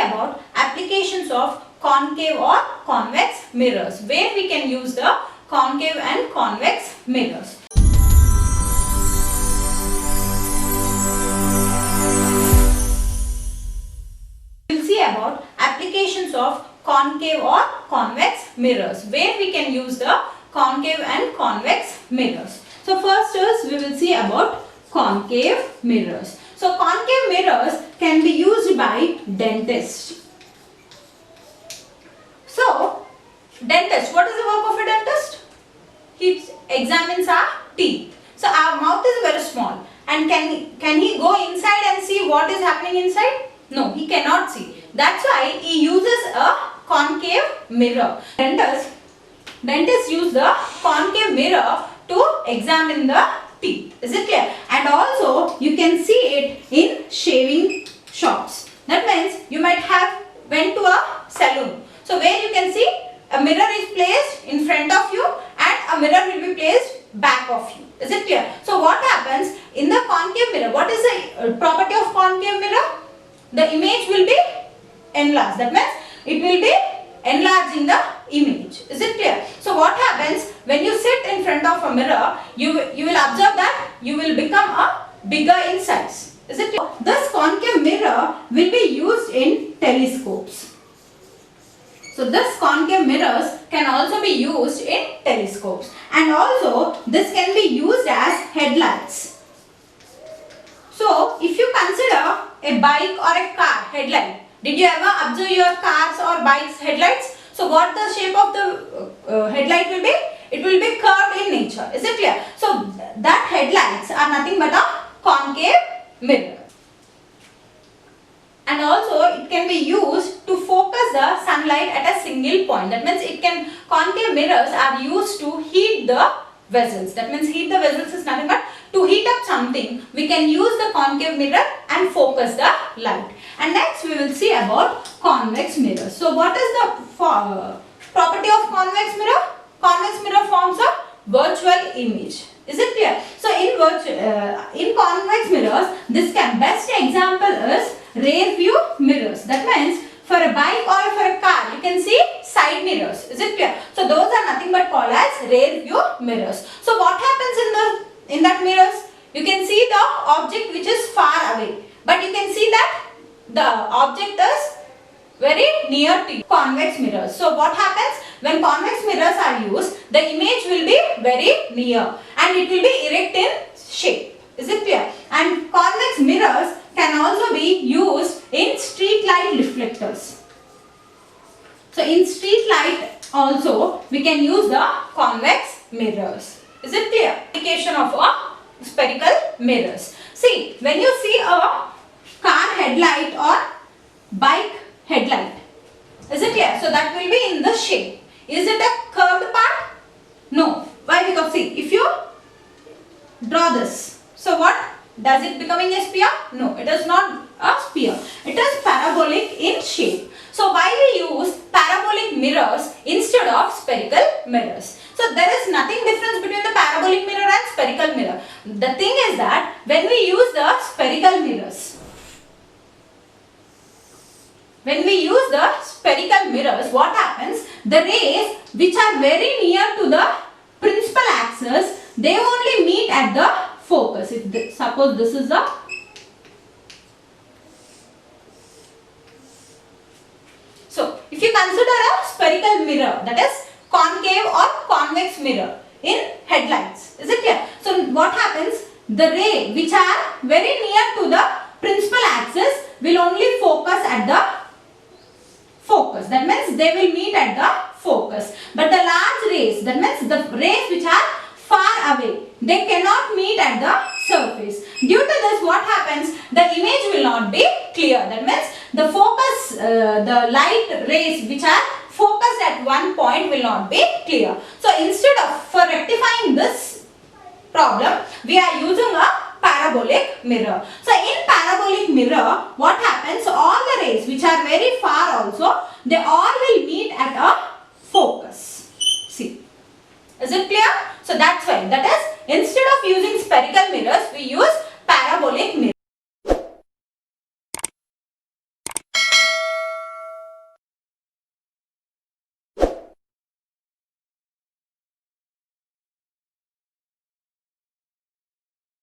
about applications of concave or convex mirrors, where we can use the concave and convex mirrors. We will see about applications of concave or convex mirrors, where we can use the concave and convex mirrors. So first is we will see about concave mirrors. So concave mirrors can be used by dentists. So dentist, what is the work of a dentist? He examines our teeth. So our mouth is very small, and can he go inside and see what is happening inside? No, he cannot see. That's why he uses a concave mirror. Dentists use the concave mirror to examine the teeth. Is it clear? And also you can see it in shaving shops. That means you might have went to a salon. So where you can see a mirror is placed in front of you and a mirror will be placed back of you. Is it clear? So what happens in the concave mirror? What is the property of concave mirror? The image will be enlarged. That means it will be enlarging the image. Is it clear? So what happens when you sit in front of a mirror, you will observe that you will become a bigger in size. Is it clear? This concave mirror will be used in telescopes. So this concave mirrors can also be used in telescopes, and also this can be used as headlights. So if you consider a bike or a car headlight, did you ever observe your cars or bikes headlights? So what the shape of the headlight will be? It will be curved in nature. Is it clear? So that headlights are nothing but a concave mirror. And also it can be used to focus the sunlight at a single point. That means concave mirrors are used to heat the vessels. That means heat the vessels is nothing but to heat up something. We can use the concave mirror and focus the light. And next we will see about convex mirrors. So what is the property of convex mirror? Convex mirror forms a virtual image. Is it clear? So in convex mirrors, best example is rear view mirrors. That means for a bike or for a car, you can see side mirrors. Is it clear? So those are nothing but called as rear view mirrors. So what happens in that mirrors? You can see the object which is far away, but you can see that the object is very near to you. Convex mirrors. So what happens when convex mirrors are used? The image will be very near and it will be erect in shape. Is it clear? And convex mirrors can also be used in street light reflectors. So in street light also we can use the convex mirrors. Is it clear? Application of a spherical mirrors. See, when you see a car headlight or bike headlight, is it clear? So that will be in the shape. Is it a curved part? No. Why? Because see, if you draw this, so what? Does it becoming a sphere? No, it is not a sphere. It is parabolic in shape. So why we use parabolic mirrors instead of spherical mirrors? So there is nothing difference between the parabolic mirror and spherical mirror. The thing is that when we use the spherical mirrors, what happens? The rays which are very near to the principal axis, they only meet at the focus. Suppose this is the if you consider a spherical mirror, that is concave or convex mirror in headlights, is it clear? So what happens? The ray which are very near to the principal axis will only focus at the focus. That means they will meet at the focus. But the large rays, that means the rays which are far away, they cannot meet at the surface. Due to this, what happens? The image will not be clear. That means the focus, the light rays which are focused at one point will not be clear. So instead of, for rectifying this problem, we are using a parabolic mirror. So in parabolic mirror, what happens? All the rays which are very far also, they all will meet at a focus. See. Is it clear? So that's why, that is, instead of using spherical mirrors, we use parabolic mirrors.